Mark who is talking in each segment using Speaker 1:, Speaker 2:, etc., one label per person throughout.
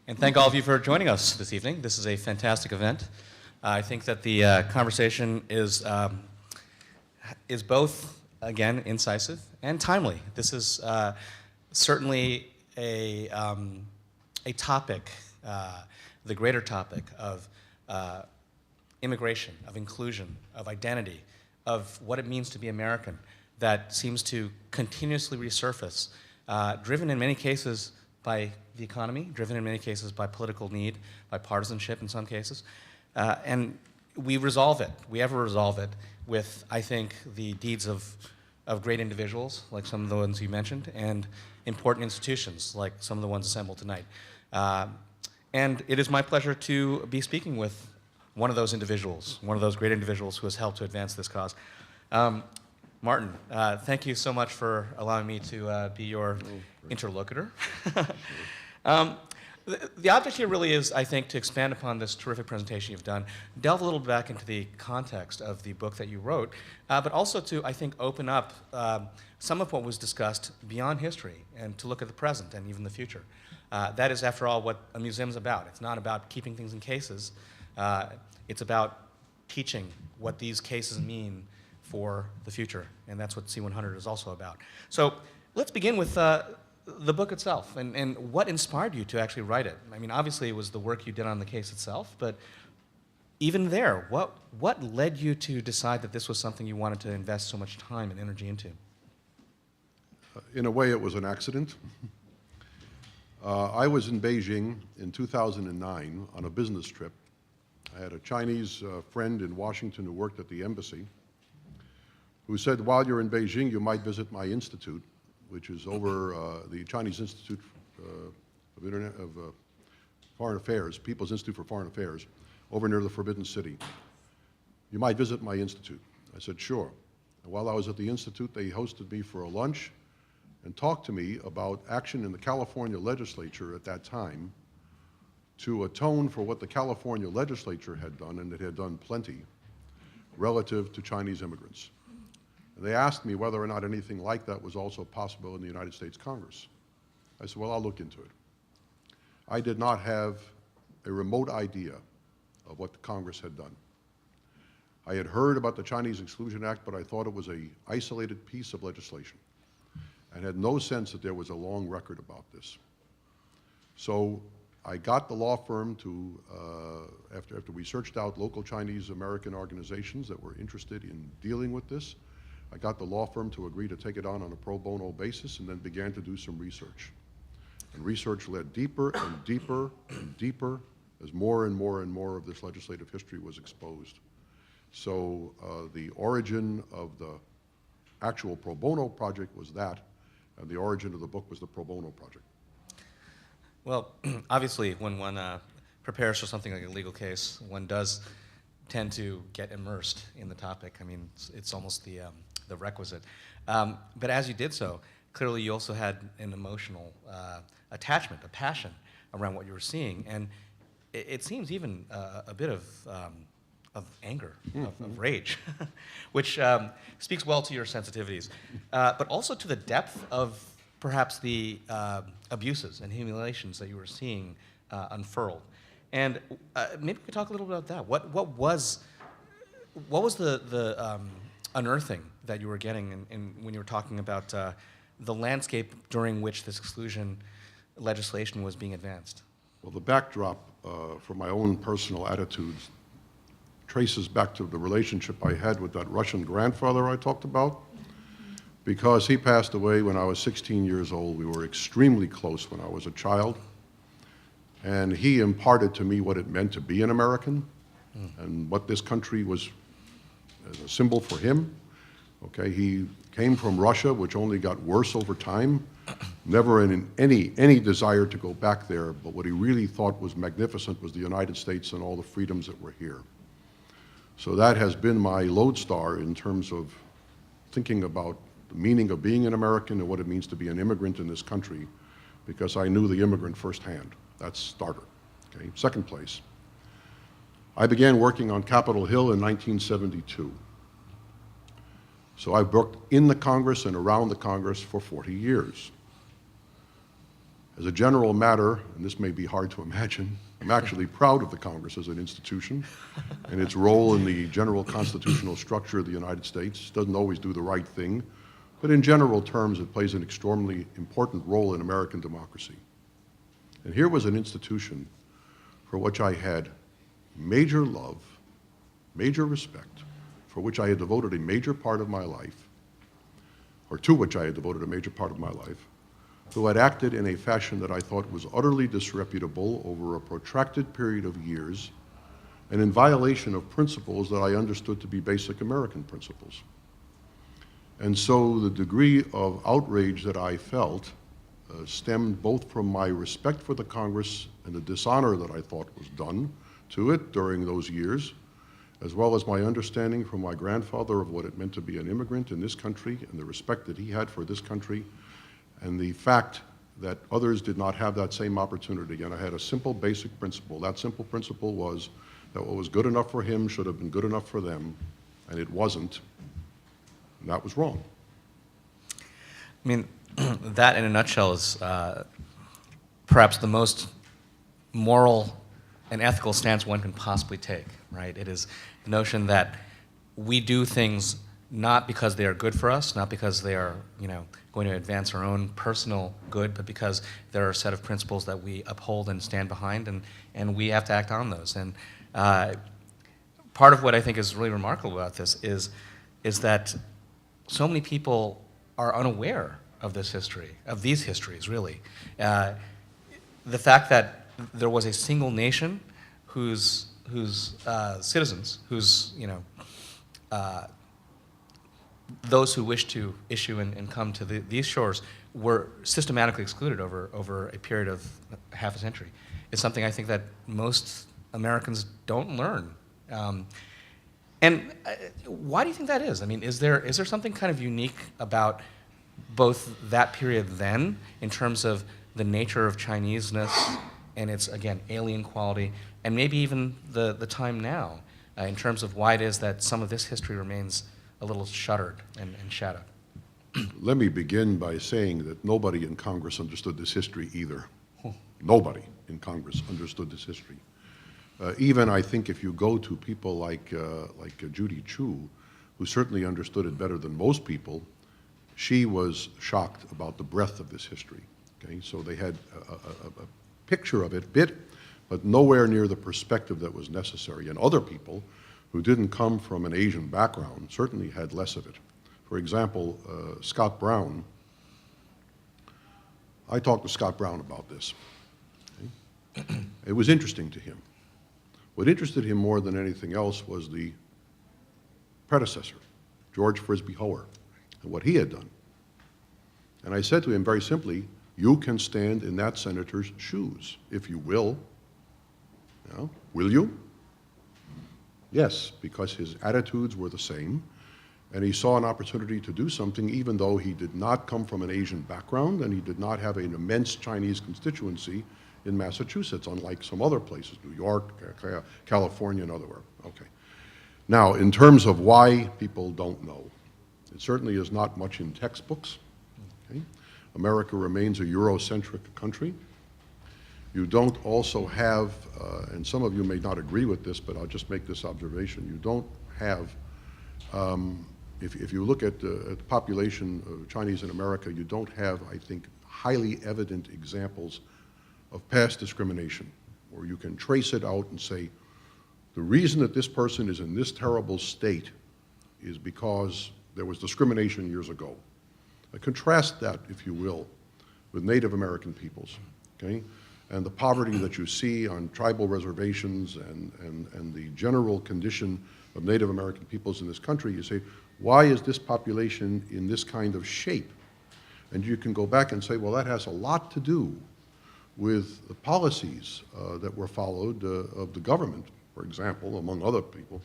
Speaker 1: And thank all of you for joining us this evening. This is a fantastic event. I think that the conversation is both, again, incisive and timely. This is certainly a topic, the greater topic of immigration, of inclusion, of identity, of what it means to be American, that seems to continuously resurface, driven in many cases by the economy, driven in many cases by political need, by partisanship in some cases. And we resolve it, we ever resolve it, with, I think, the deeds of great individuals, like some of the ones you mentioned, and important institutions, like some of the ones assembled tonight. And it is my pleasure to be speaking with one of those individuals, one of those great individuals who has helped to advance this cause. Martin, thank you so much for allowing me to be your interlocutor. The object here really is, I think, to expand upon this terrific presentation you've done, delve a little back into the context of the book that you wrote, but also to, I think, open up some of what was discussed beyond history and to look at the present and even the future. That is, after all, what a museum is about. It's not about keeping things in cases. It's about teaching what these cases mean for the future, and that's what C100 is also about. So let's begin with the book itself and what inspired you to actually write it. I mean, obviously it was the work you did on the case itself, but even there, what led you to decide that this was something you wanted to invest so much time and energy into?
Speaker 2: In a way, it was an accident. I was in Beijing in 2009 on a business trip. I had a Chinese friend in Washington who worked at the embassy who said, while you're in Beijing, you might visit my institute, which is over the Chinese Institute of Foreign Affairs, People's Institute for Foreign Affairs, over near the Forbidden City. You might visit my institute. I said, sure. And while I was at the institute, they hosted me for a lunch and talked to me about action in the California legislature at that time to atone for what the California legislature had done, and it had done plenty, relative to Chinese immigrants. And they asked me whether or not anything like that was also possible in the United States Congress. I said, well, I'll look into it. I did not have a remote idea of what the Congress had done. I had heard about the Chinese Exclusion Act, but I thought it was an isolated piece of legislation and had no sense that there was a long record about this. So I got the law firm to, after we searched out local Chinese American organizations that were interested in dealing with this, I got the law firm to agree to take it on a pro bono basis and then began to do some research. And research led deeper and deeper and deeper as more and more and more of this legislative history was exposed. So the origin of the actual pro bono project was that, and the origin of the book was the pro bono project.
Speaker 1: Well, obviously, when one prepares for something like a legal case, one does tend to get immersed in the topic. I mean, it's almost the requisite. But as you did so, clearly you also had an emotional attachment, a passion around what you were seeing, and it seems even a bit of anger, of rage, which speaks well to your sensitivities, but also to the depth of perhaps the abuses and humiliations that you were seeing unfurled. And maybe we could talk a little bit about that. What was the unearthing that you were getting when you were talking about the landscape during which this exclusion legislation was being advanced?
Speaker 2: Well, the backdrop for my own personal attitudes traces back to the relationship I had with that Russian grandfather I talked about. Because he passed away when I was 16 years old, we were extremely close when I was a child. And he imparted to me what it meant to be an American and what this country was as a symbol for him. Okay, he came from Russia, which only got worse over time, never in any desire to go back there, but what he really thought was magnificent was the United States and all the freedoms that were here. So that has been my lodestar in terms of thinking about the meaning of being an American and what it means to be an immigrant in this country, because I knew the immigrant firsthand. That's starter. Okay. Second place, I began working on Capitol Hill in 1972. So I've worked in the Congress and around the Congress for 40 years. As a general matter, and this may be hard to imagine, I'm actually proud of the Congress as an institution and its role in the general constitutional structure of the United States. It doesn't always do the right thing, but in general terms, it plays an extremely important role in American democracy. And here was an institution for which I had major love, major respect, for which I had devoted a major part of my life, or to which I had devoted a major part of my life, who had acted in a fashion that I thought was utterly disreputable over a protracted period of years and in violation of principles that I understood to be basic American principles. And so the degree of outrage that I felt stemmed both from my respect for the Congress and the dishonor that I thought was done to it during those years, as well as my understanding from my grandfather of what it meant to be an immigrant in this country and the respect that he had for this country, and the fact that others did not have that same opportunity. And I had a simple, basic principle. That simple principle was that what was good enough for him should have been good enough for them, and it wasn't, and that was wrong.
Speaker 1: I mean, that in a nutshell is perhaps the most moral and ethical stance one can possibly take, right? It is the notion that we do things not because they are good for us, not because they are, going to advance our own personal good, but because there are a set of principles that we uphold and stand behind, and we have to act on those. And part of what I think is really remarkable about this is that so many people are unaware of this history, of these histories, really. The fact that there was a single nation whose citizens, those who wish to issue and come to these shores were systematically excluded over a period of half a century. It's something I think that most Americans don't learn. And why do you think that is? I mean, is there something kind of unique about both that period then, in terms of the nature of Chineseness and its, again, alien quality, and maybe even the time now, in terms of why it is that some of this history remains a little shuttered and shadowed?
Speaker 2: Let me begin by saying that nobody in Congress understood this history either. Nobody in Congress understood this history. Even I think if you go to people like Judy Chu, who certainly understood it better than most people, she was shocked about the breadth of this history. Okay, so they had a picture of it, but nowhere near the perspective that was necessary. And other people who didn't come from an Asian background certainly had less of it. For example, Scott Brown. I talked to Scott Brown about this. Okay? It was interesting to him. What interested him more than anything else was the predecessor, George Frisbee Hoar, and what he had done. And I said to him very simply, you can stand in that senator's shoes, if you will. Will you? Yes, because his attitudes were the same, and he saw an opportunity to do something even though he did not come from an Asian background and he did not have an immense Chinese constituency in Massachusetts, unlike some other places, New York, California, and otherwhere. Okay. Now, in terms of why people don't know, it certainly is not much in textbooks. Okay? America remains a Eurocentric country. You don't also have, and some of you may not agree with this, but I'll just make this observation, you don't have, if you look at the population of Chinese in America, you don't have, I think, highly evident examples of past discrimination, where you can trace it out and say, the reason that this person is in this terrible state is because there was discrimination years ago. Contrast that, if you will, with Native American peoples, okay? And the poverty that you see on tribal reservations and the general condition of Native American peoples in this country, you say, why is this population in this kind of shape? And you can go back and say, well, that has a lot to do with the policies that were followed of the government, for example, among other people,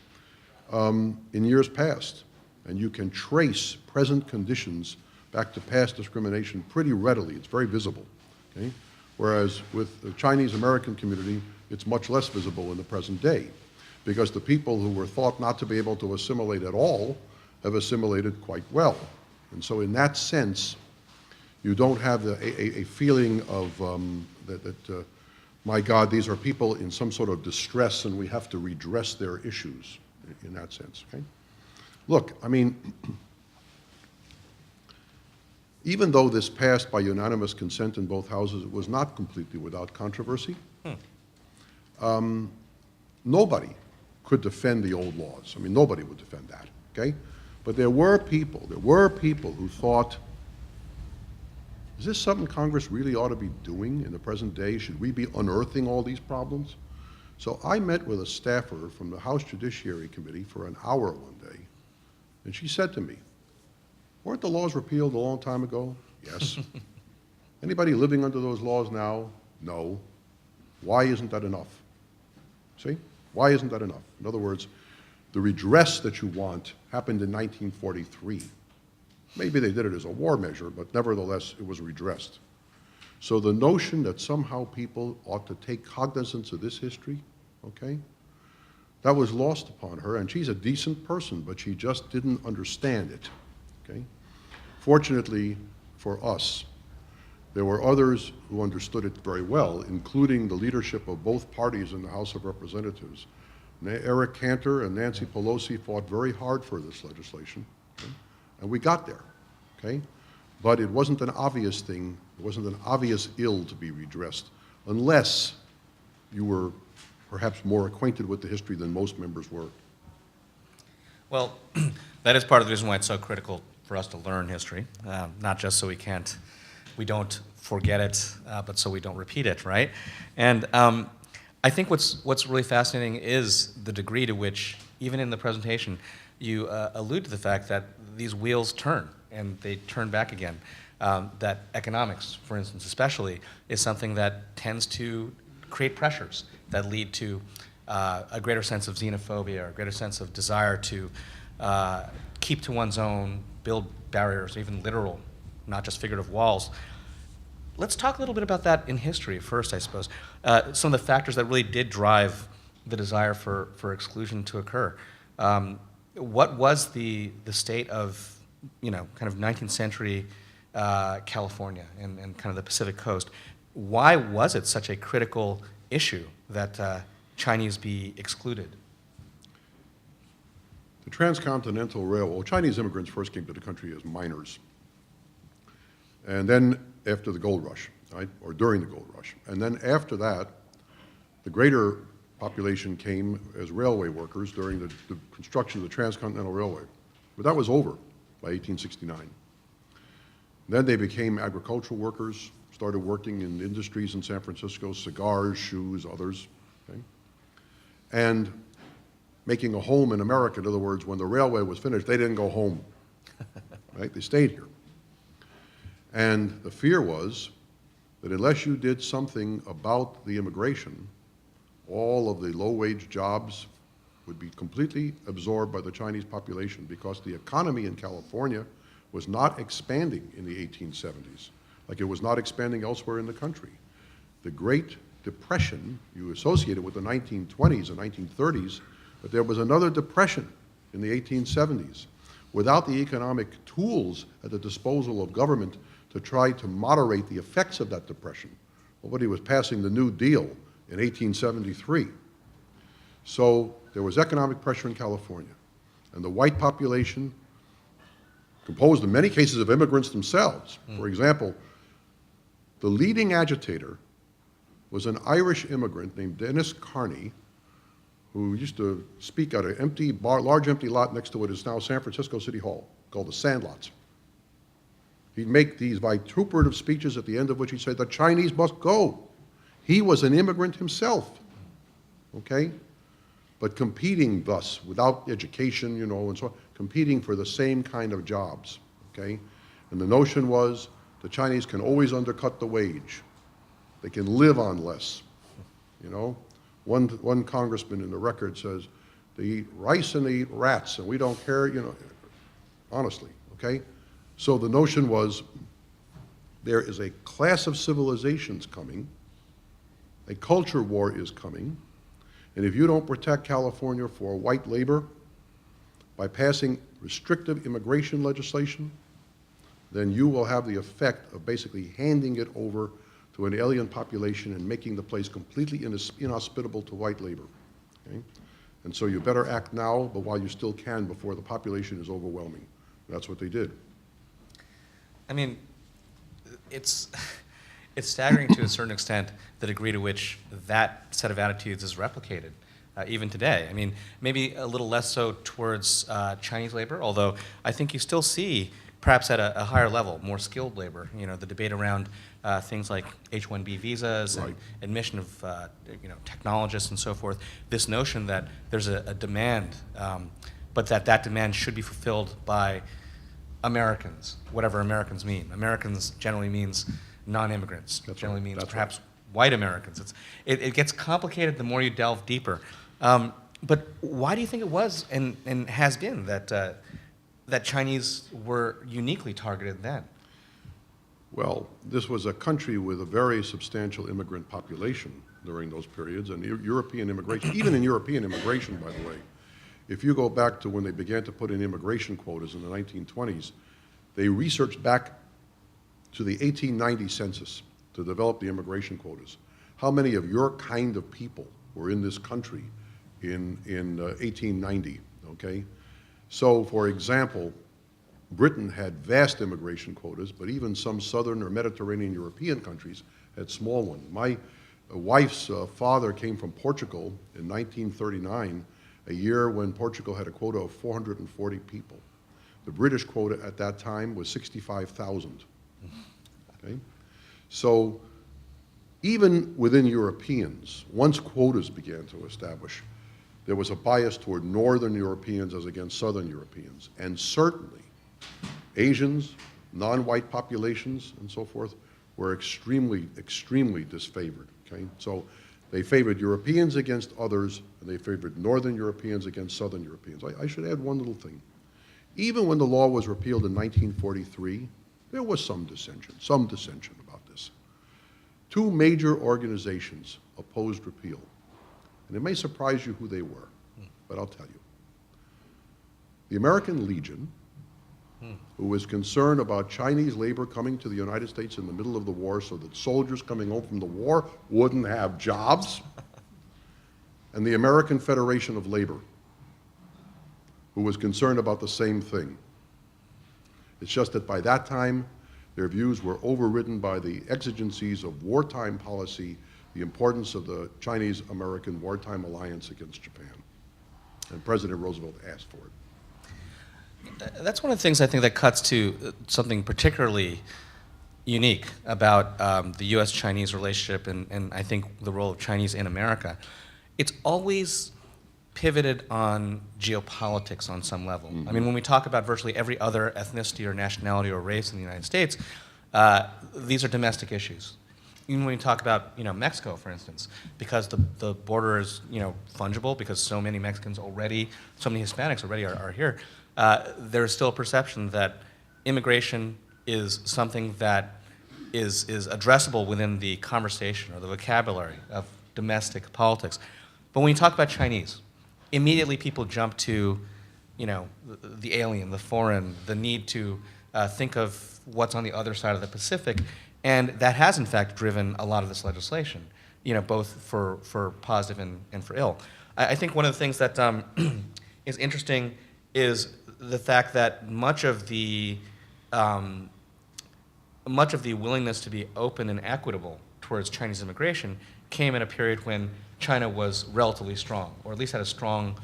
Speaker 2: in years past. And you can trace present conditions back to past discrimination pretty readily. It's very visible. Okay? Whereas with the Chinese American community, it's much less visible in the present day, because the people who were thought not to be able to assimilate at all have assimilated quite well. And so in that sense, You don't have a feeling of that my God, these are people in some sort of distress and we have to redress their issues in that sense, okay? Look, I mean, even though this passed by unanimous consent in both houses, it was not completely without controversy. Nobody could defend the old laws. I mean, nobody would defend that, okay? But there were people who thought, is this something Congress really ought to be doing in the present day? Should we be unearthing all these problems? So I met with a staffer from the House Judiciary Committee for an hour one day, and she said to me, weren't the laws repealed a long time ago? Yes. Anybody living under those laws now? No. Why isn't that enough? See? Why isn't that enough? In other words, the redress that you want happened in 1943. Maybe they did it as a war measure, but nevertheless, it was redressed. So the notion that somehow people ought to take cognizance of this history, okay, that was lost upon her, and she's a decent person, but she just didn't understand it, okay? Fortunately for us, there were others who understood it very well, including the leadership of both parties in the House of Representatives. Eric Cantor and Nancy Pelosi fought very hard for this legislation, okay? And we got there, okay? But it wasn't an obvious thing, it wasn't an obvious ill to be redressed, unless you were perhaps more acquainted with the history than most members were.
Speaker 1: Well, that is part of the reason why it's so critical for us to learn history, not just so we don't forget it, but so we don't repeat it, right? And I think what's really fascinating is the degree to which, even in the presentation, you allude to the fact that these wheels turn, and they turn back again. That economics, for instance, especially, is something that tends to create pressures that lead to a greater sense of xenophobia, or a greater sense of desire to keep to one's own, build barriers, even literal, not just figurative walls. Let's talk a little bit about that in history first, I suppose. Some of the factors that really did drive the desire for exclusion to occur. What was the state of, kind of 19th century California and kind of the Pacific Coast? Why was it such a critical issue that Chinese be excluded?
Speaker 2: The transcontinental railroad, Chinese immigrants first came to the country as miners. And then after the gold rush, right, or during the gold rush. And then after that, the greater population came as railway workers during the construction of the Transcontinental Railway. But that was over by 1869. Then they became agricultural workers, started working in industries in San Francisco, cigars, shoes, others, okay? And making a home in America. In other words, when the railway was finished, they didn't go home, right? They stayed here. And the fear was that unless you did something about the immigration, all of the low-wage jobs would be completely absorbed by the Chinese population, because the economy in California was not expanding in the 1870s, like it was not expanding elsewhere in the country. The Great Depression, you associate it with the 1920s and 1930s, but there was another depression in the 1870s. Without the economic tools at the disposal of government to try to moderate the effects of that depression, nobody was passing the New Deal in 1873. So there was economic pressure in California, and the white population, composed in many cases of immigrants themselves. For example, the leading agitator was an Irish immigrant named Dennis Carney, who used to speak at an large empty lot next to what is now San Francisco City Hall, called the Sandlots. He'd make these vituperative speeches at the end of which he'd say, the Chinese must go. He was an immigrant himself, okay? But competing thus, without education, and so on, competing for the same kind of jobs, okay? And the notion was the Chinese can always undercut the wage. They can live on less, One congressman in the record says, they eat rice and they eat rats, and we don't care, honestly, okay? So the notion was there is a class of civilizations coming, a culture war is coming, and if you don't protect California for white labor by passing restrictive immigration legislation, then you will have the effect of basically handing it over to an alien population and making the place completely inhospitable to white labor. Okay? And so you better act now, but while you still can, before the population is overwhelming. That's what they did.
Speaker 1: I mean, it's staggering to a certain extent the degree to which that set of attitudes is replicated, even today. I mean, maybe a little less so towards Chinese labor, although I think you still see, perhaps at a higher level, more skilled labor. You know, the debate around things like H-1B visas
Speaker 2: Right.
Speaker 1: and admission of technologists and so forth. This notion that there's a demand, but that demand should be fulfilled by Americans, whatever Americans mean. Americans generally means non-immigrants.
Speaker 2: That's
Speaker 1: generally
Speaker 2: right.
Speaker 1: means
Speaker 2: That's
Speaker 1: perhaps white Americans. It gets complicated the more you delve deeper. But why do you think it was and has been that Chinese were uniquely targeted then?
Speaker 2: Well, this was a country with a very substantial immigrant population during those periods, and European immigration, even in European immigration, by the way, if you go back to when they began to put in immigration quotas in the 1920s, they researched back to the 1890 census to develop the immigration quotas. How many of your kind of people were in this country in 1890, okay? So, for example, Britain had vast immigration quotas, but even some southern or Mediterranean European countries had small ones. My wife's father came from Portugal in 1939, a year when Portugal had a quota of 440 people. The British quota at that time was 65,000. Okay? So even within Europeans, once quotas began to establish, there was a bias toward Northern Europeans as against Southern Europeans. And certainly, Asians, non-white populations, and so forth, were extremely, extremely disfavored. Okay? So they favored Europeans against others, and they favored Northern Europeans against Southern Europeans. I should add one little thing. Even when the law was repealed in 1943, there was some dissension about this. Two major organizations opposed repeal. And it may surprise you who they were, but I'll tell you. The American Legion, who was concerned about Chinese labor coming to the United States in the middle of the war so that soldiers coming home from the war wouldn't have jobs, and the American Federation of Labor, who was concerned about the same thing. It's just that by that time, their views were overridden by the exigencies of wartime policy, the importance of the Chinese-American wartime alliance against Japan. And President Roosevelt asked for it.
Speaker 1: That's one of the things I think that cuts to something particularly unique about the U.S.-Chinese relationship and I think the role of Chinese in America. It's always pivoted on geopolitics on some level. I mean, when we talk about virtually every other ethnicity or nationality or race in the United States, these are domestic issues. Even when we talk about, Mexico, for instance, because the border is, fungible, because so many Mexicans already, so many Hispanics already are here, there is still a perception that immigration is something that is addressable within the conversation or the vocabulary of domestic politics. But when you talk about Chinese, immediately people jump to, the alien, the foreign, the need to think of what's on the other side of the Pacific, and that has in fact driven a lot of this legislation, both for positive and for ill. I think one of the things that is interesting is the fact that much of the willingness to be open and equitable towards Chinese immigration came in a period when China was relatively strong, or at least had a strong,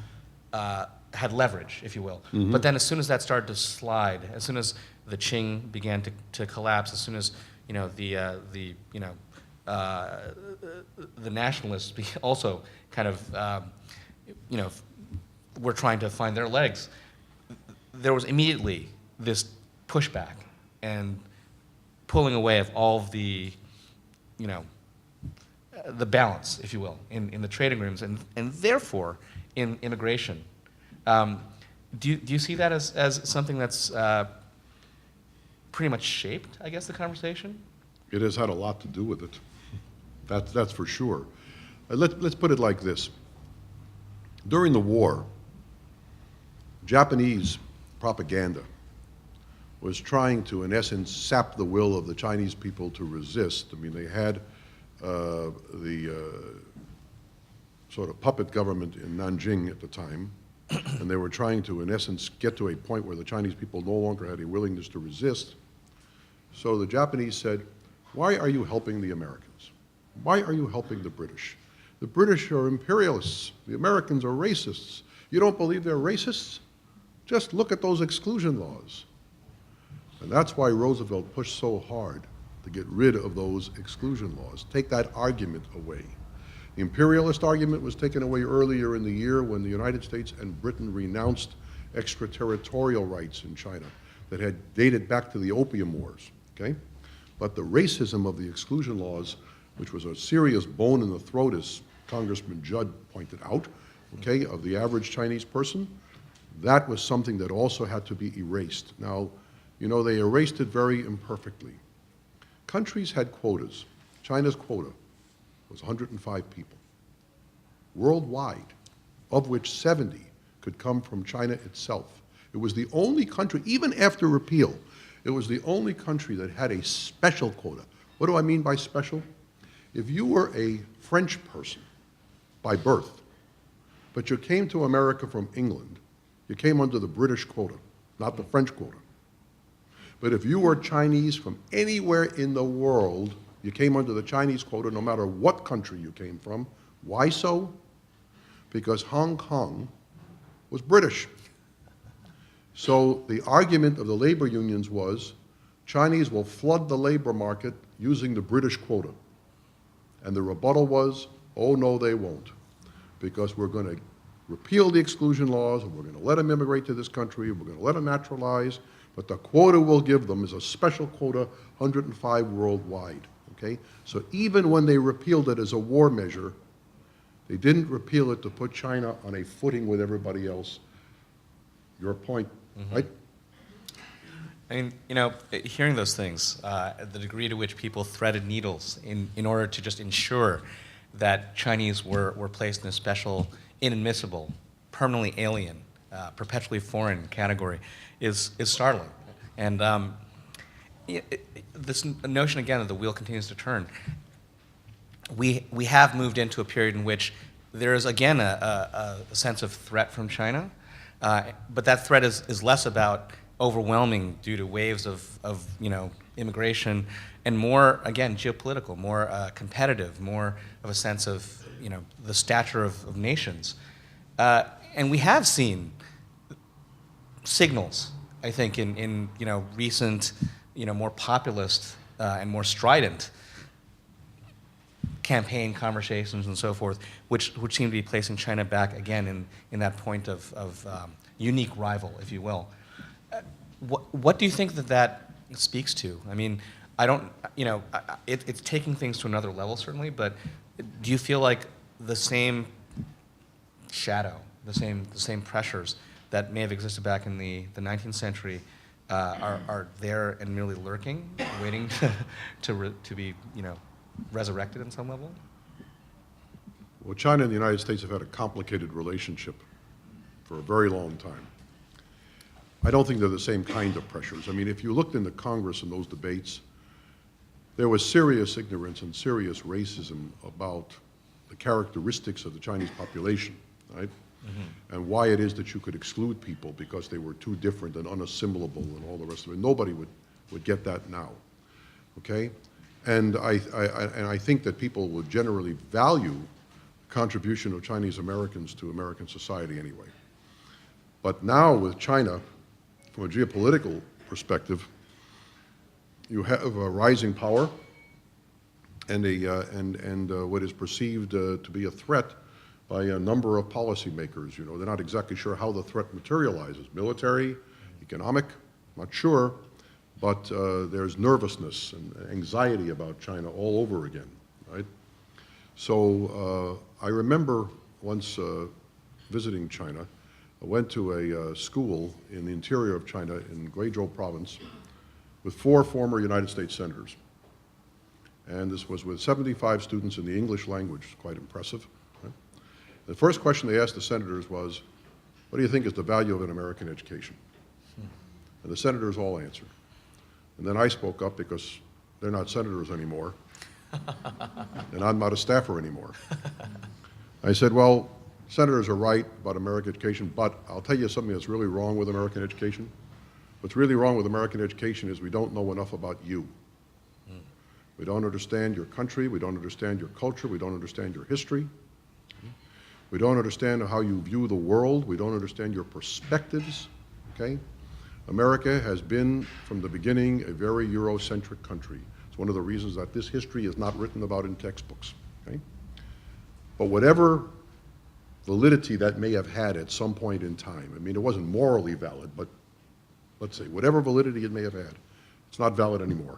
Speaker 1: had leverage, if you will. But then as soon as that started to slide, as soon as the Qing began to collapse, as soon as the nationalists also kind of were trying to find their legs, there was immediately this pushback and pulling away of all of the the balance, if you will, in the trade agreements and therefore in immigration. Do you see that as something that's pretty much shaped, I guess, the conversation?
Speaker 2: It has had a lot to do with it. That's for sure. Let's put it like this. During the war, Japanese propaganda was trying to, in essence, sap the will of the Chinese people to resist. I mean, they had the sort of puppet government in Nanjing at the time, and they were trying to, in essence, get to a point where the Chinese people no longer had a willingness to resist. So the Japanese said, why are you helping the Americans? Why are you helping the British? The British are imperialists. The Americans are racists. You don't believe they're racists? Just look at those exclusion laws. And that's why Roosevelt pushed so hard to get rid of those exclusion laws, take that argument away. The imperialist argument was taken away earlier in the year when the United States and Britain renounced extraterritorial rights in China that had dated back to the Opium Wars, okay? But the racism of the exclusion laws, which was a serious bone in the throat, as Congressman Judd pointed out, okay, of the average Chinese person, that was something that also had to be erased. Now, you know, they erased it very imperfectly. Countries had quotas. China's quota was 105 people. Worldwide, of which 70 could come from China itself. It was the only country, even after repeal, it was the only country that had a special quota. What do I mean by special? If you were a French person by birth, but you came to America from England, you came under the British quota, not the French quota. But if you were Chinese from anywhere in the world, you came under the Chinese quota no matter what country you came from. Why so? Because Hong Kong was British. So the argument of the labor unions was, Chinese will flood the labor market using the British quota. And the rebuttal was, oh no they won't, because we're going to repeal the exclusion laws, and we're going to let them immigrate to this country, and we're going to let them naturalize, but the quota we'll give them is a special quota, 105 worldwide, okay? So even when they repealed it as a war measure, they didn't repeal it to put China on a footing with everybody else. Your point, right?
Speaker 1: I mean, you know, hearing those things, the degree to which people threaded needles in order to just ensure that Chinese were placed in a special, inadmissible, permanently alien, perpetually foreign category is startling. And this notion, again, that the wheel continues to turn, we have moved into a period in which there is, again, a sense of threat from China, but that threat is less about overwhelming due to waves of you know, immigration, and more, again, geopolitical, more competitive, more of a sense of, you know, the stature of nations. And we have seen signals, I think, in you know, recent, you know, more populist and more strident campaign conversations and so forth, which seem to be placing China back again in that point of unique rival, if you will. What do you think that speaks to? I mean, I don't, you know, it's taking things to another level, certainly, but do you feel like the same shadow, the same pressures that may have existed back in the 19th century are there and merely lurking, waiting to be, you know, resurrected in some level?
Speaker 2: Well, China and the United States have had a complicated relationship for a very long time. I don't think they're the same kind of pressures. I mean, if you looked in the Congress in those debates, there was serious ignorance and serious racism about the characteristics of the Chinese population, right? Mm-hmm. And why it is that you could exclude people because they were too different and unassimilable and all the rest of it. Nobody would get that now, okay? And I think that people would generally value the contribution of Chinese Americans to American society anyway. But now with China, from a geopolitical perspective, you have a rising power and what is perceived to be a threat by a number of policymakers. You know, they're not exactly sure how the threat materializes. Military, economic, not sure, but there's nervousness and anxiety about China all over again, right? So I remember once visiting China. I went to a school in the interior of China in Guizhou province with 4 former United States senators. And this was with 75 students in the English language, quite impressive. Right? The first question they asked the senators was, what do you think is the value of an American education? And And the senators all answered. And then I spoke up because they're not senators anymore, and I'm not a staffer anymore. I said, well, senators are right about American education, but I'll tell you something that's really wrong with American education. What's really wrong with American education is we don't know enough about you. We don't understand your country, we don't understand your culture, we don't understand your history. We don't understand how you view the world, we don't understand your perspectives, okay? America has been, from the beginning, a very Eurocentric country. It's one of the reasons that this history is not written about in textbooks, okay? But whatever validity that may have had at some point in time, I mean, it wasn't morally valid, but let's say, whatever validity it may have had, it's not valid anymore.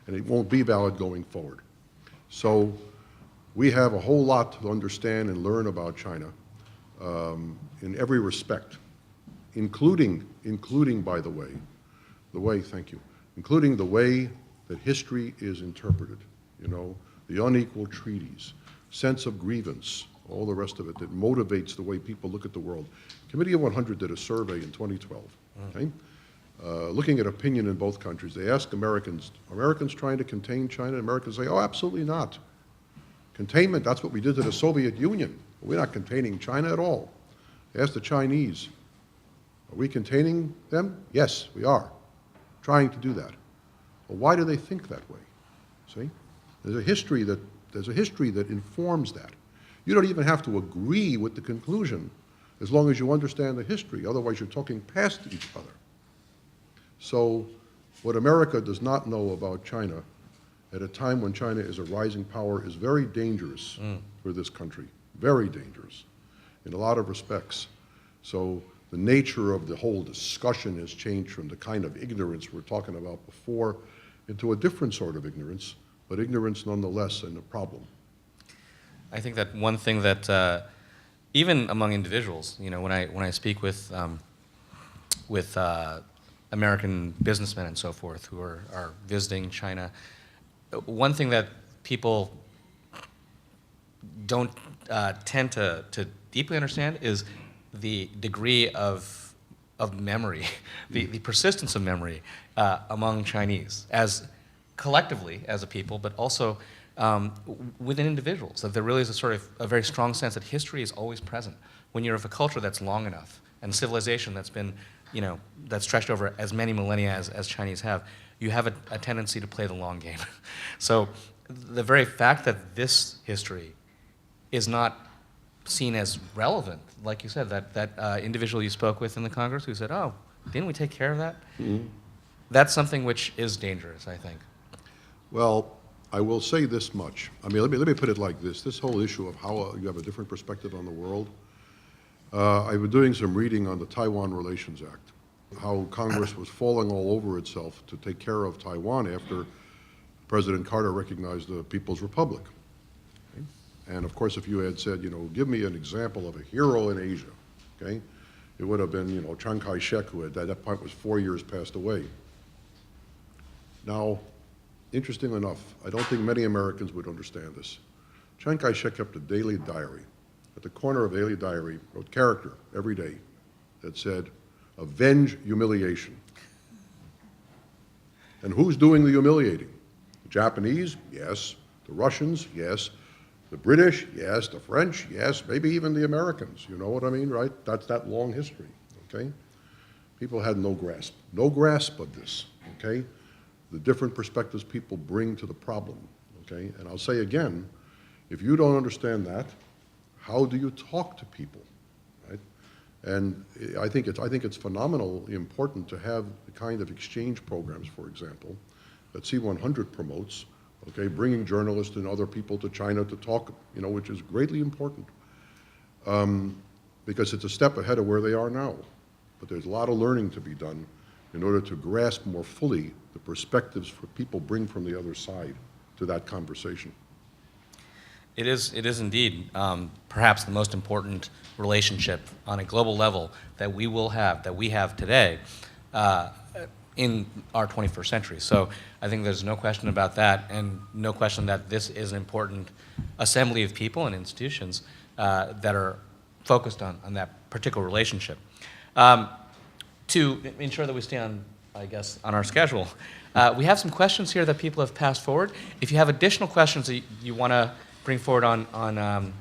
Speaker 2: And it won't be valid going forward. So we have a whole lot to understand and learn about China in every respect, including, by the way, thank you, including the way that history is interpreted, you know, the unequal treaties, sense of grievance, all the rest of it that motivates the way people look at the world. Committee of 100 did a survey in 2012, okay? Looking at opinion in both countries. They asked Americans, are Americans trying to contain China? Americans say, oh, absolutely not. Containment, that's what we did to the Soviet Union. We're not containing China at all. They asked the Chinese, are we containing them? Yes, we are. Trying to do that. Well, why do they think that way? See? There's a history that informs that. You don't even have to agree with the conclusion as long as you understand the history. Otherwise, you're talking past each other. So what America does not know about China at a time when China is a rising power is very dangerous for this country, very dangerous in a lot of respects. So the nature of the whole discussion has changed from the kind of ignorance we're talking about before into a different sort of ignorance, but ignorance nonetheless and a problem.
Speaker 1: I think that one thing that even among individuals, you know, when I speak with American businessmen and so forth who are visiting China, one thing that people don't tend to deeply understand is the degree of memory, the persistence of memory among Chinese, as collectively as a people, but also within individuals. That there really is a sort of a very strong sense that history is always present. When you're of a culture that's long enough and civilization that's been, you know, that's stretched over as many millennia as Chinese have, you have a tendency to play the long game. So the very fact that this history is not seen as relevant, like you said, that individual you spoke with in the Congress who said, oh, didn't we take care of that? Mm-hmm. That's something which is dangerous, I think.
Speaker 2: Well, I will say this much. I mean, let me put it like this. This whole issue of how you have a different perspective on the world, I've been doing some reading on the Taiwan Relations Act, how Congress was falling all over itself to take care of Taiwan after President Carter recognized the People's Republic. Okay? And of course, if you had said, you know, give me an example of a hero in Asia, okay, it would have been, you know, Chiang Kai-shek, who at that point was 4 years passed away. Now, interestingly enough, I don't think many Americans would understand this. Chiang Kai-shek kept a daily diary. At the corner of the daily diary, wrote character every day that said, avenge humiliation. And who's doing the humiliating? The Japanese? Yes. The Russians? Yes. The British? Yes. The French? Yes. Maybe even the Americans. You know what I mean, right? That's that long history, okay? People had no grasp of this, okay? The different perspectives people bring to the problem, okay? And I'll say again, if you don't understand that, how do you talk to people, right? And I think it's phenomenally important to have the kind of exchange programs, for example, that C-100 promotes, okay, bringing journalists and other people to China to talk, you know, which is greatly important, because it's a step ahead of where they are now. But there's a lot of learning to be done in order to grasp more fully the perspectives people bring from the other side to that conversation.
Speaker 1: It is indeed perhaps the most important relationship on a global level that we have today in our 21st century. So I think there's no question about that, and no question that this is an important assembly of people and institutions that are focused on that particular relationship. To ensure that we stay on I guess, on our schedule. We have some questions here that people have passed forward. If you have additional questions that you want to bring forward on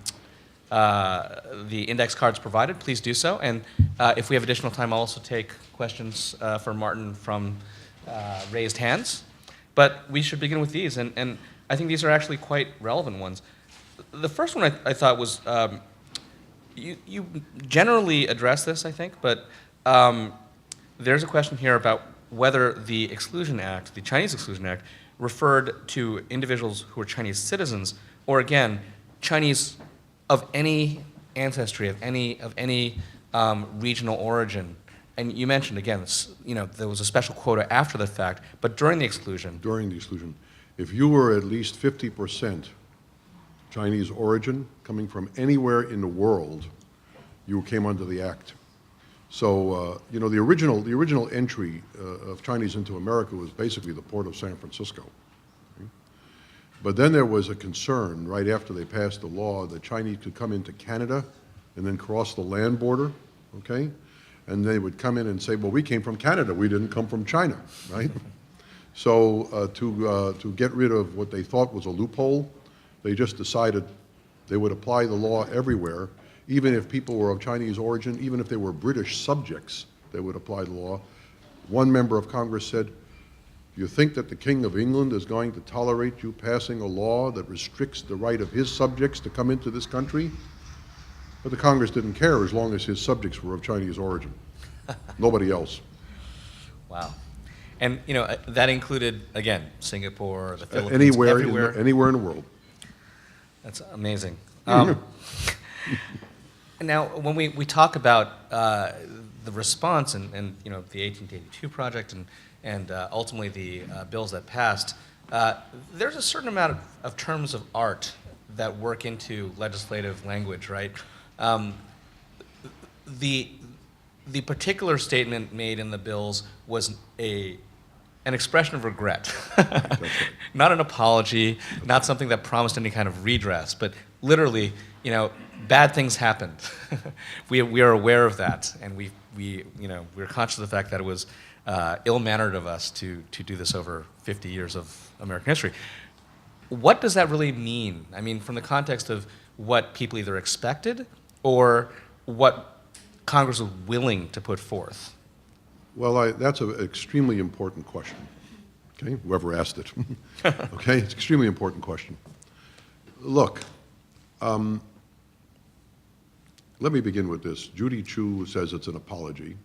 Speaker 1: the index cards provided, please do so. And if we have additional time, I'll also take questions for Martin from raised hands. But we should begin with these, and I think these are actually quite relevant ones. The first one I thought was, you generally address this, I think, but there's a question here about whether the Exclusion Act, the Chinese Exclusion Act, referred to individuals who are Chinese citizens, or again, Chinese of any ancestry, of any regional origin. And you mentioned, again, there was a special quota after the fact, but during the exclusion.
Speaker 2: During the exclusion, if you were at least 50% Chinese origin, coming from anywhere in the world, you came under the act. So, the original entry of Chinese into America was basically the port of San Francisco. Okay? But then there was a concern right after they passed the law that Chinese could come into Canada and then cross the land border, okay? And they would come in and say, well, we came from Canada, we didn't come from China, right? So to get rid of what they thought was a loophole, they just decided they would apply the law everywhere, even if people were of Chinese origin, even if they were British subjects, they would apply the law. One member of Congress said, you think that the King of England is going to tolerate you passing a law that restricts the right of his subjects to come into this country? But the Congress didn't care as long as his subjects were of Chinese origin. Nobody else.
Speaker 1: Wow. And, that included, again, Singapore, the Philippines,
Speaker 2: everywhere in the world.
Speaker 1: That's amazing. Now, when we talk about the response and the 1882 project and ultimately the bills that passed, there's a certain amount of terms of art that work into legislative language, right? The particular statement made in the bills was an expression of regret, not an apology, not something that promised any kind of redress, but literally, bad things happened. we are aware of that, and we're conscious of the fact that it was ill-mannered of us to do this over 50 years of American history. What does that really mean? I mean, from the context of what people either expected or what Congress was willing to put forth?
Speaker 2: Well, that's an extremely important question, okay? Whoever asked it, okay? It's an extremely important question. Look, let me begin with this. Judy Chu says it's an apology.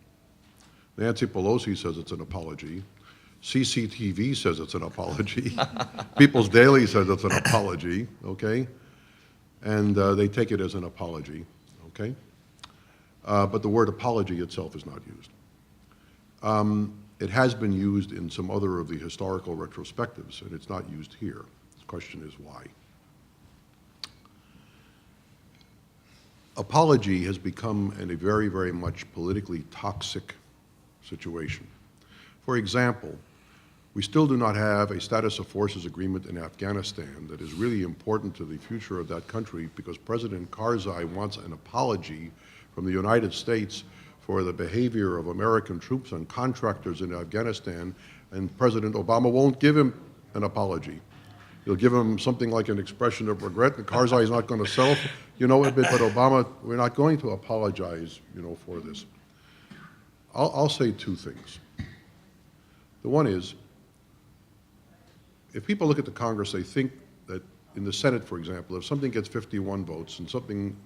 Speaker 2: Nancy Pelosi says it's an apology. CCTV says it's an apology. People's Daily says it's an apology, okay? And they take it as an apology, okay? But the word apology itself is not used. It has been used in some other of the historical retrospectives, and it's not used here. The question is why. Apology has become a very, very much politically toxic situation. For example, we still do not have a status of forces agreement in Afghanistan that is really important to the future of that country because President Karzai wants an apology from the United States for the behavior of American troops and contractors in Afghanistan, and President Obama won't give him an apology. He'll give him something like an expression of regret, and Karzai is not going to settle, but Obama, we're not going to apologize, for this. I'll say two things. The one is, if people look at the Congress, they think that in the Senate, for example, if something gets 51 votes and something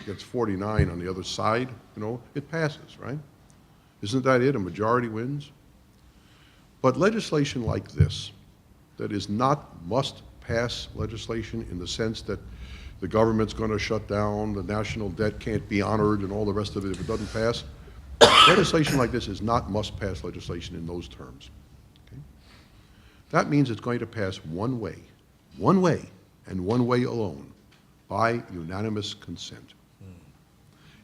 Speaker 2: gets 49 on the other side, it passes, right? Isn't that it? A majority wins? But legislation like this, that is not must-pass legislation in the sense that the government's going to shut down, the national debt can't be honored, and all the rest of it if it doesn't pass, legislation like this is not must-pass legislation in those terms. Okay? That means it's going to pass one way, and one way alone, by unanimous consent.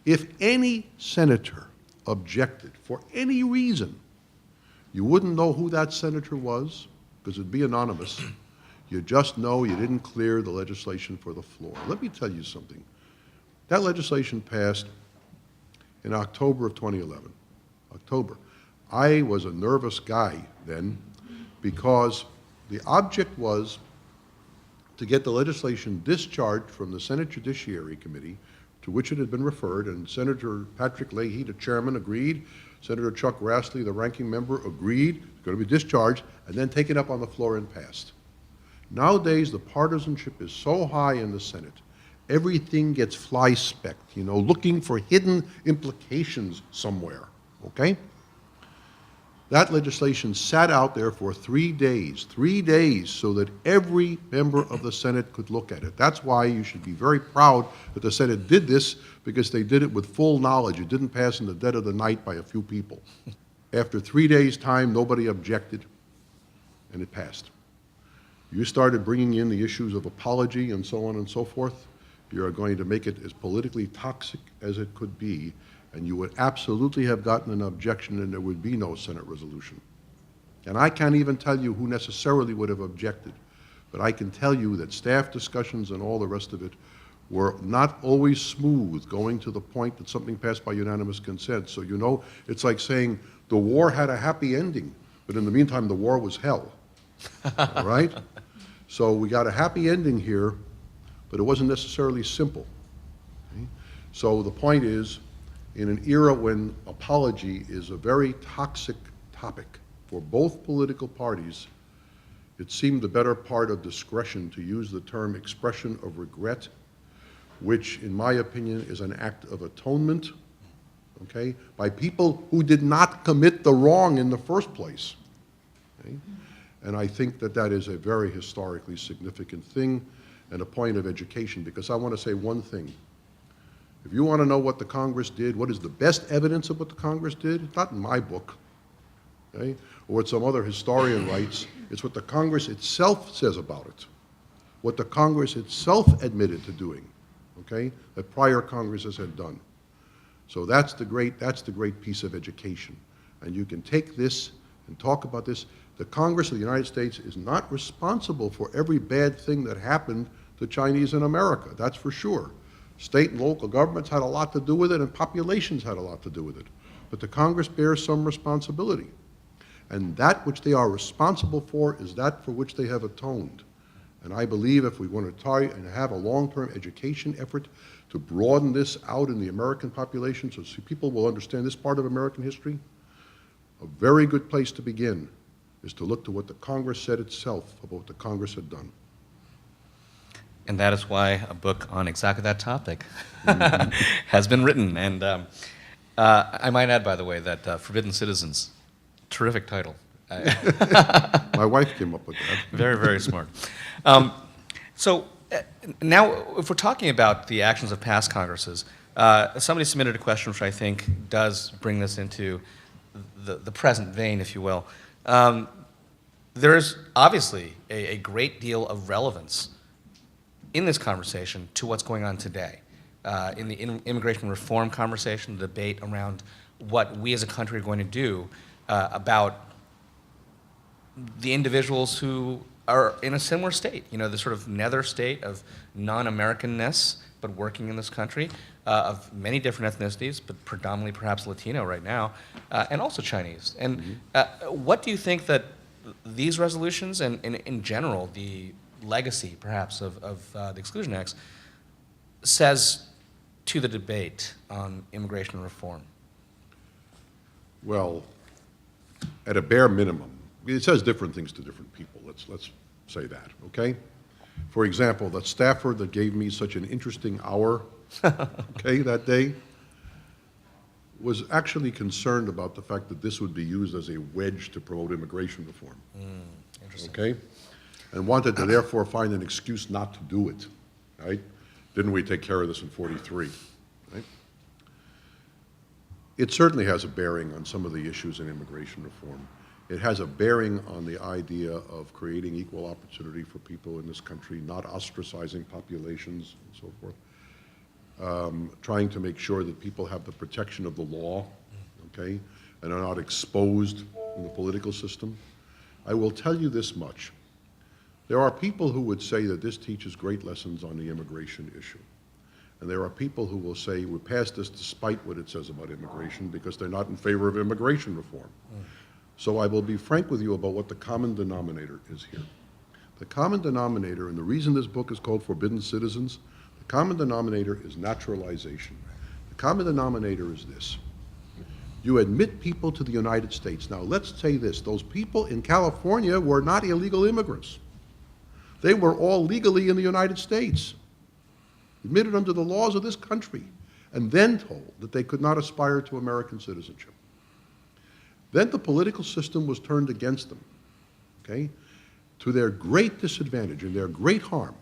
Speaker 2: If any senator objected for any reason, you wouldn't know who that senator was because it'd be anonymous. You just know you didn't clear the legislation for the floor. Let me tell you something. That legislation passed in October of 2011. October. I was a nervous guy then because the object was to get the legislation discharged from the Senate Judiciary Committee, to which it had been referred, and Senator Patrick Leahy, the chairman, agreed. Senator Chuck Grassley, the ranking member, agreed. It's going to be discharged, and then taken up on the floor and passed. Nowadays, the partisanship is so high in the Senate, everything gets fly-specked, you know, looking for hidden implications somewhere, okay? That legislation sat out there for 3 days, so that every member of the Senate could look at it. That's why you should be very proud that the Senate did this, because they did it with full knowledge. It didn't pass in the dead of the night by a few people. After 3 days' time, nobody objected, and it passed. You started bringing in the issues of apology and so on and so forth. You are going to make it as politically toxic as it could be, and you would absolutely have gotten an objection, and there would be no Senate resolution. And I can't even tell you who necessarily would have objected, but I can tell you that staff discussions and all the rest of it were not always smooth, going to the point that something passed by unanimous consent. So, you know, it's like saying the war had a happy ending, but in the meantime, the war was hell. All right? So we got a happy ending here, but it wasn't necessarily simple. Okay? So the point is, in an era when apology is a very toxic topic for both political parties, it seemed the better part of discretion to use the term expression of regret, which, in my opinion, is an act of atonement, okay, by people who did not commit the wrong in the first place. Okay? And I think that that is a very historically significant thing and a point of education, because I want to say one thing. If you want to know what the Congress did, what is the best evidence of what the Congress did? It's not in my book, okay, or what some other historian writes. It's what the Congress itself says about it, what the Congress itself admitted to doing, okay, that prior Congresses had done. So that's the great piece of education. And you can take this and talk about this. The Congress of the United States is not responsible for every bad thing that happened to Chinese in America, that's for sure. State and local governments had a lot to do with it, and populations had a lot to do with it. But the Congress bears some responsibility. And that which they are responsible for is that for which they have atoned. And I believe if we want to try and have a long-term education effort to broaden this out in the American population so people will understand this part of American history, a very good place to begin is to look to what the Congress said itself about what the Congress had done.
Speaker 1: And that is why a book on exactly that topic has been written. And I might add, by the way, that Forbidden Citizens, terrific title.
Speaker 2: My wife came up with that.
Speaker 1: Very, very smart. So now, if we're talking about the actions of past Congresses, somebody submitted a question which I think does bring this into the present vein, if you will. There is obviously a great deal of relevance in this conversation to what's going on today. In the immigration reform conversation, the debate around what we as a country are going to do about the individuals who are in a similar state, you know, the sort of nether state of non-Americanness, but working in this country, of many different ethnicities, but predominantly perhaps Latino right now, and also Chinese. And what do you think that these resolutions and in general, the legacy perhaps of the Exclusion Acts says to the debate on immigration reform?
Speaker 2: Well, at a bare minimum, it says different things to different people. Let's say that, okay? For example, the staffer that gave me such an interesting hour, okay, that day, was actually concerned about the fact that this would be used as a wedge to promote immigration reform.
Speaker 1: Interesting.
Speaker 2: Okay? And wanted to therefore find an excuse not to do it, right? Didn't we take care of this in 43, right? It certainly has a bearing on some of the issues in immigration reform. It has a bearing on the idea of creating equal opportunity for people in this country, not ostracizing populations and so forth. Trying to make sure that people have the protection of the law, okay, and are not exposed in the political system. I will tell you this much. There are people who would say that this teaches great lessons on the immigration issue. And there are people who will say, we passed this despite what it says about immigration because they're not in favor of immigration reform. So I will be frank with you about what the common denominator is here. The common denominator, and the reason this book is called Forbidden Citizens, the common denominator is naturalization. The common denominator is this. You admit people to the United States. Now let's say this, those people in California were not illegal immigrants. They were all legally in the United States, admitted under the laws of this country, and then told that they could not aspire to American citizenship. Then the political system was turned against them, okay, to their great disadvantage and their great harm.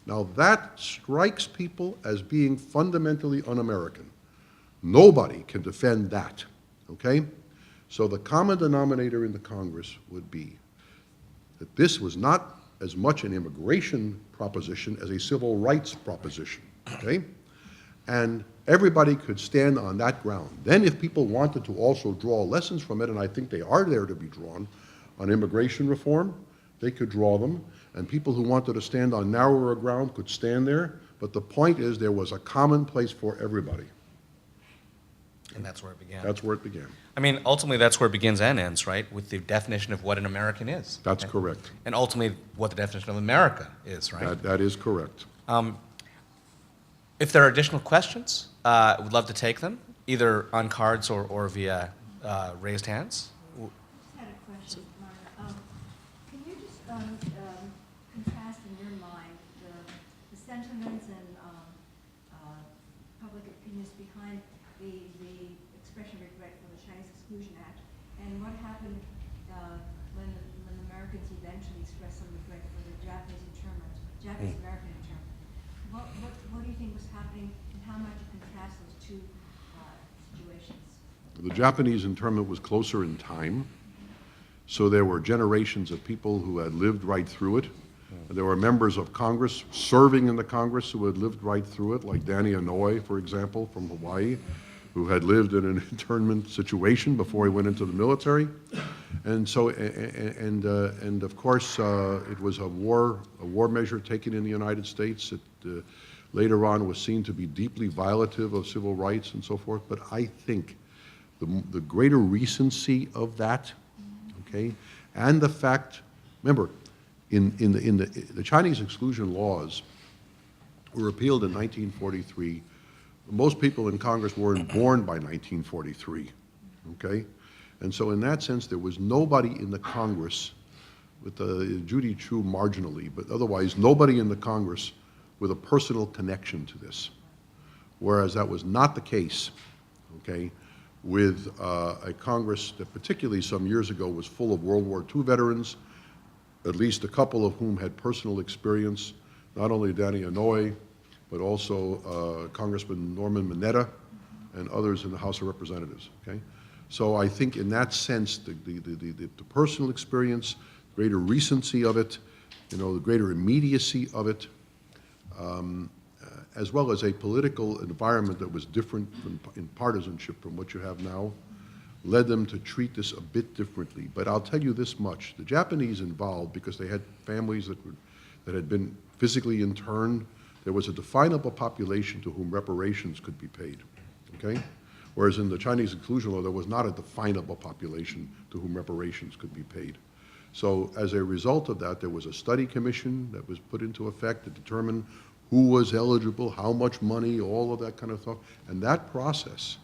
Speaker 2: Now that strikes people as being fundamentally un-American. Nobody can defend that, okay? So the common denominator in the Congress would be that this was not as much an immigration proposition as a civil rights proposition, okay? And everybody could stand on that ground. Then if people wanted to also draw lessons from it, and I think they are there to be drawn, on immigration reform, they could draw them, and people who wanted to stand on narrower ground could stand there, but the point is there was a common place for everybody.
Speaker 1: And that's where it began.
Speaker 2: That's where it began.
Speaker 1: I mean, ultimately, that's where it begins and ends, right? With the definition of what an American is.
Speaker 2: That's correct.
Speaker 1: And ultimately, what the definition of America is, right?
Speaker 2: That is correct.
Speaker 1: If there are additional questions, we'd love to take them, either on cards or via raised hands.
Speaker 3: I just had a question, Marta. Can you just contrast in your mind the sentiments and public opinions behind the expression of regret for the Chinese Exclusion Act, and what happened when Americans eventually expressed some regret for the Japanese American internment? What do you think was happening, and how might you contrast those two situations?
Speaker 2: The Japanese internment was closer in time, so there were generations of people who had lived right through it. There were members of Congress serving in the Congress who had lived right through it, like Danny Inouye, for example, from Hawaii, who had lived in an internment situation before he went into the military. And so, and of course, it was a war measure taken in the United States. It later on was seen to be deeply violative of civil rights and so forth. But I think the greater recency of that, okay, and the fact, remember, in the Chinese exclusion laws were repealed in 1943. Most people in Congress weren't born by 1943, okay? And so in that sense, there was nobody in the Congress, with Judy Chu marginally, but otherwise nobody in the Congress with a personal connection to this. Whereas that was not the case, okay, with a Congress that particularly some years ago was full of World War II veterans, at least a couple of whom had personal experience, not only Danny Inouye, but also Congressman Norman Mineta and others in the House of Representatives, okay? So I think in that sense, the personal experience, greater recency of it, you know, the greater immediacy of it, as well as a political environment that was different in partisanship from what you have now, led them to treat this a bit differently. But I'll tell you this much, the Japanese involved, because they had families that had been physically interned, there was a definable population to whom reparations could be paid, okay? Whereas in the Chinese exclusion law, there was not a definable population to whom reparations could be paid. So as a result of that, there was a study commission that was put into effect to determine who was eligible, how much money, all of that kind of stuff. And that process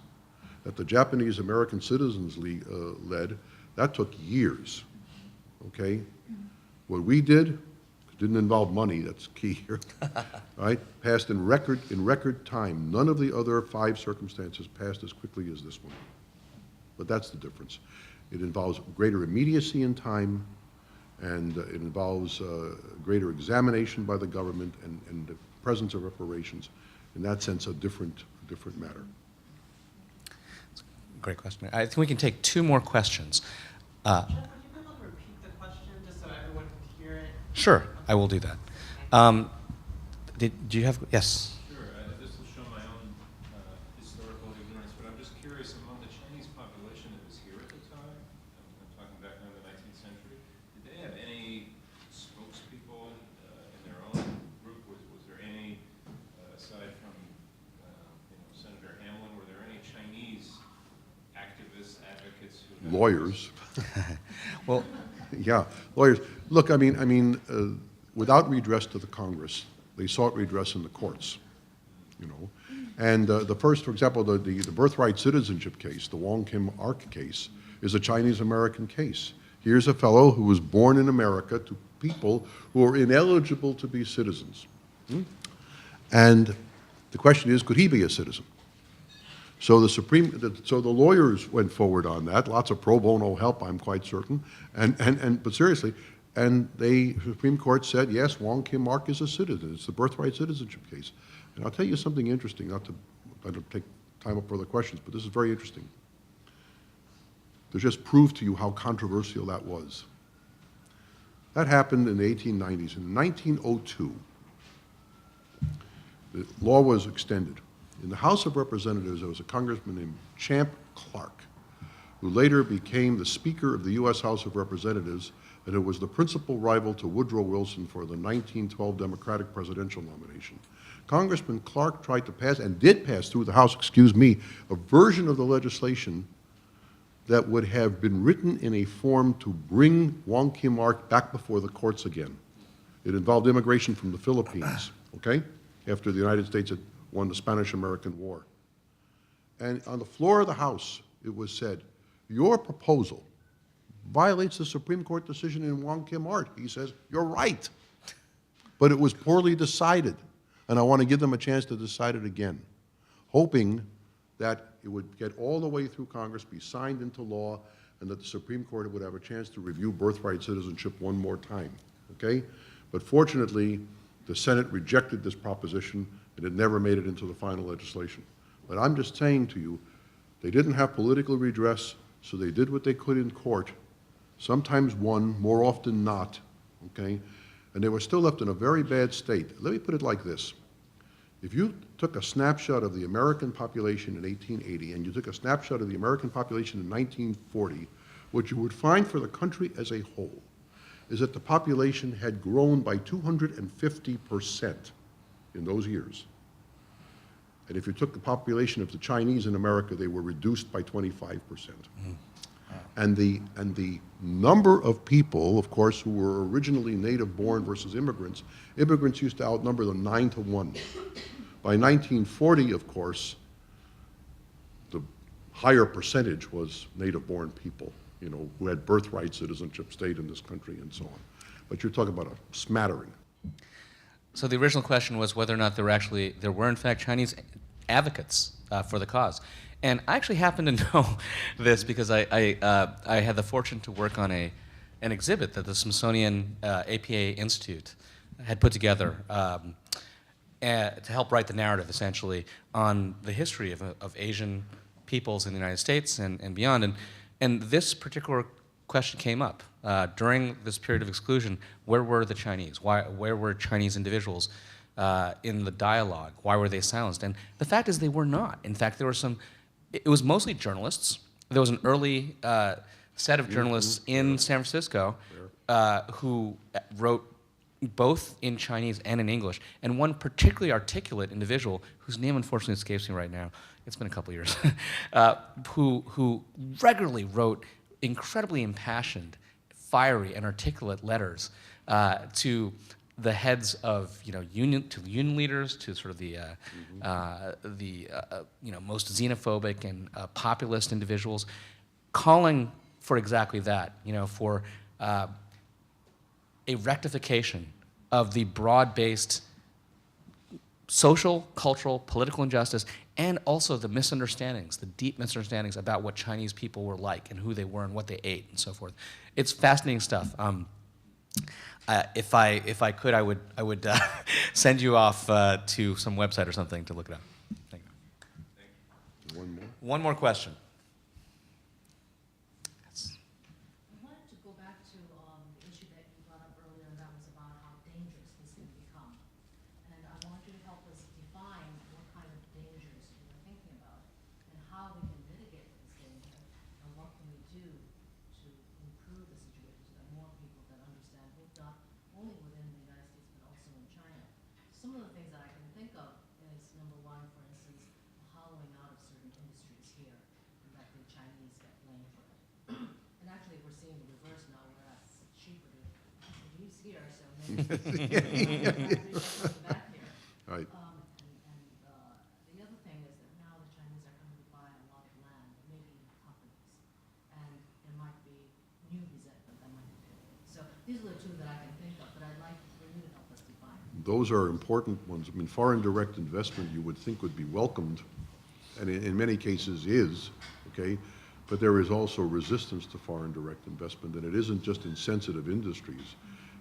Speaker 2: that the Japanese American Citizens League led, that took years, okay? What we did didn't involve money, that's key here, right? Passed in record time. None of the other 5 circumstances passed as quickly as this one. But that's the difference. It involves greater immediacy in time, and it involves greater examination by the government and the presence of reparations. In that sense, a different matter.
Speaker 1: Great question. I think we can take 2 more questions.
Speaker 4: Jeff, would you be able to repeat the question just so everyone can hear it?
Speaker 1: Sure, I will do that. Do you have, yes?
Speaker 5: Sure. This will show my own historical ignorance, but I'm just curious, among the Chinese population that was here at the time, I'm talking back in the 19th century, did they have any spokespeople in their own group? Was there any, aside from
Speaker 2: lawyers.
Speaker 1: Well,
Speaker 2: Yeah, lawyers. Look, without redress to the Congress, they sought redress in the courts, you know. And the first, for example, the birthright citizenship case, the Wong Kim Ark case, is a Chinese-American case. Here's a fellow who was born in America to people who are ineligible to be citizens. And the question is, could he be a citizen? So the lawyers went forward on that. Lots of pro bono help, I'm quite certain. But seriously, and the Supreme Court said, yes, Wong Kim Ark is a citizen. It's the birthright citizenship case. And I'll tell you something interesting, not to take time up for other questions, but this is very interesting. To just prove to you how controversial that was. That happened in the 1890s. In 1902, the law was extended. In the House of Representatives, there was a congressman named Champ Clark, who later became the Speaker of the U.S. House of Representatives, and who was the principal rival to Woodrow Wilson for the 1912 Democratic presidential nomination. Congressman Clark tried to pass, and did pass through the House, a version of the legislation that would have been written in a form to bring Wong Kim Ark back before the courts again. It involved immigration from the Philippines, okay, after the United States had won the Spanish-American War. And on the floor of the House, it was said, your proposal violates the Supreme Court decision in Wong Kim Ark. He says, you're right. But it was poorly decided, and I want to give them a chance to decide it again, hoping that it would get all the way through Congress, be signed into law, and that the Supreme Court would have a chance to review birthright citizenship one more time, okay? But fortunately, the Senate rejected this proposition, and it never made it into the final legislation. But I'm just saying to you, they didn't have political redress, so they did what they could in court, sometimes won, more often not, okay? And they were still left in a very bad state. Let me put it like this. If you took a snapshot of the American population in 1880 and you took a snapshot of the American population in 1940, what you would find for the country as a whole is that the population had grown by 250% in those years. And if you took the population of the Chinese in America, they were reduced by 25%. And the number of people, of course, who were originally native-born versus immigrants used to outnumber them 9 to 1. By 1940, of course, the higher percentage was native-born people, you know, who had birthright citizenship, stayed in this country, and so on. But you're talking about a smattering.
Speaker 1: so the original question was whether or not there were in fact Chinese advocates for the cause. And I actually happen to know this because I had the fortune to work on an exhibit that the Smithsonian APA Institute had put together to help write the narrative, essentially, on the history of Asian peoples in the United States and beyond. And this particular question came up. During this period of exclusion, where were the Chinese? Where were Chinese individuals in the dialogue? Why were they silenced? And the fact is they were not. In fact, there were some, it was mostly journalists. There was an early set of journalists in San Francisco who wrote both in Chinese and in English, and one particularly articulate individual, whose name unfortunately escapes me right now, it's been a couple years, who regularly wrote incredibly impassioned, fiery, and articulate letters to the heads of union leaders, to sort of the most xenophobic and populist individuals, calling for exactly that, for a rectification of the broad-based social, cultural, political injustice, and also the misunderstandings, the deep misunderstandings about what Chinese people were like and who they were and what they ate and so forth. It's fascinating stuff. If I could, I would send you off to some website or something to look it up. Thank you.
Speaker 2: One more.
Speaker 1: One more question. Yes.
Speaker 6: I wanted to go back to the issue that you brought up earlier, and that was about how dangerous this can become. And I want you to help us define what kind of dangers you are thinking about, and how we can mitigate this danger, and what can we do to improve the situation so that more people can understand, not only within the United States, but also in China. Some of the things that I can think of is, number one, for instance, the hollowing out of certain industries here. we're seeing the reverse now, where it's cheaper to produce here, so maybe back here.
Speaker 2: Right.
Speaker 6: The other thing is that now the Chinese are coming to buy a lot of land, maybe even companies, and there might be newbies that might be doing it. So these are the two that I can think of, but I'd like for you to help us define.
Speaker 2: Those are important ones. I mean, foreign direct investment you would think would be welcomed, and in many cases is, okay? But there is also resistance to foreign direct investment, and it isn't just in sensitive industries.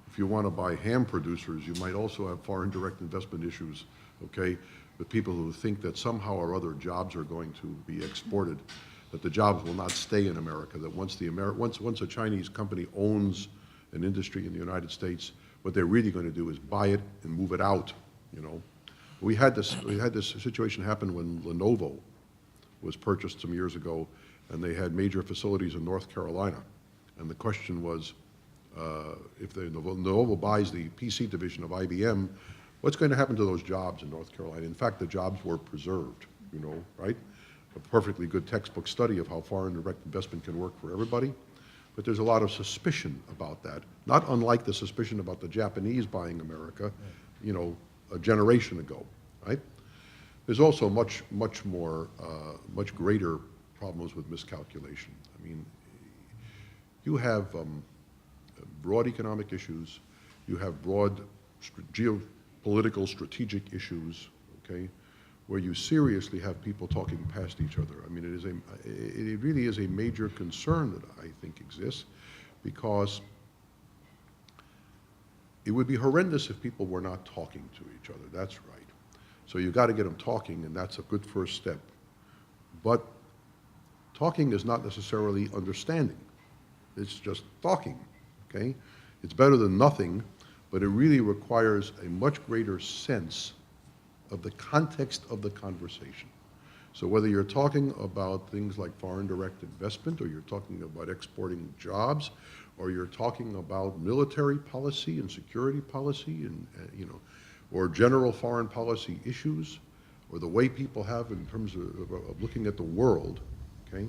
Speaker 2: If you want to buy ham producers, you might also have foreign direct investment issues, okay, with people who think that somehow or other jobs are going to be exported, that the jobs will not stay in America, that once a Chinese company owns an industry in the United States, what they're really going to do is buy it and move it out, you know. We had this situation happen when Lenovo was purchased some years ago, and they had major facilities in North Carolina. And the question was, if Lenovo buys the PC division of IBM, what's going to happen to those jobs in North Carolina? In fact, the jobs were preserved, you know, right? A perfectly good textbook study of how foreign direct investment can work for everybody. But there's a lot of suspicion about that, not unlike the suspicion about the Japanese buying America, you know, a generation ago, right? There's also much greater problems with miscalculation. I mean, you have broad economic issues, you have broad geopolitical strategic issues, okay, where you seriously have people talking past each other. I mean, it really is a major concern that I think exists, because it would be horrendous if people were not talking to each other. That's right. So you've got to get them talking, and that's a good first step. But talking is not necessarily understanding. It's just talking, okay? It's better than nothing, but it really requires a much greater sense of the context of the conversation. So whether you're talking about things like foreign direct investment, or you're talking about exporting jobs, or you're talking about military policy and security policy, and you know, or general foreign policy issues, or the way people have in terms of looking at the world, okay?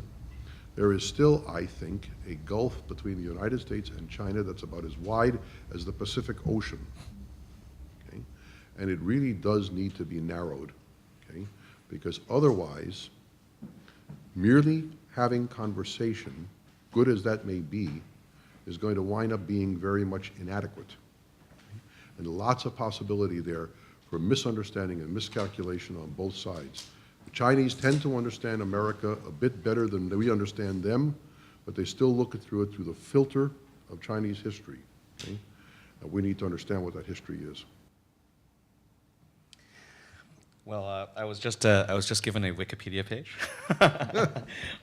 Speaker 2: There is still, I think, a gulf between the United States and China that's about as wide as the Pacific Ocean, okay? And it really does need to be narrowed, okay? Because otherwise, merely having conversation, good as that may be, is going to wind up being very much inadequate. Okay? And lots of possibility there for misunderstanding and miscalculation on both sides. The Chinese tend to understand America a bit better than we understand them, but they still look through it through the filter of Chinese history. Okay? And we need to understand what that history is.
Speaker 1: Well, I was just given a Wikipedia page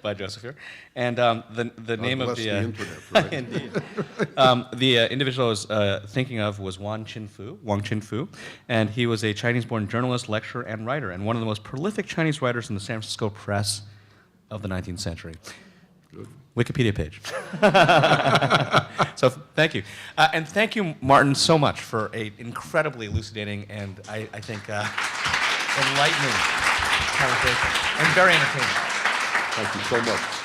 Speaker 1: by Joseph here, and the name of the
Speaker 2: internet, right?
Speaker 1: indeed. The individual I was thinking of was Wang Qinfu, and he was a Chinese-born journalist, lecturer, and writer, and one of the most prolific Chinese writers in the San Francisco press of the 19th century.
Speaker 2: Good.
Speaker 1: Wikipedia page. So thank you, and thank you, Martin, so much for an incredibly elucidating and I think. Enlightening conversation and very entertaining.
Speaker 2: Thank you so much.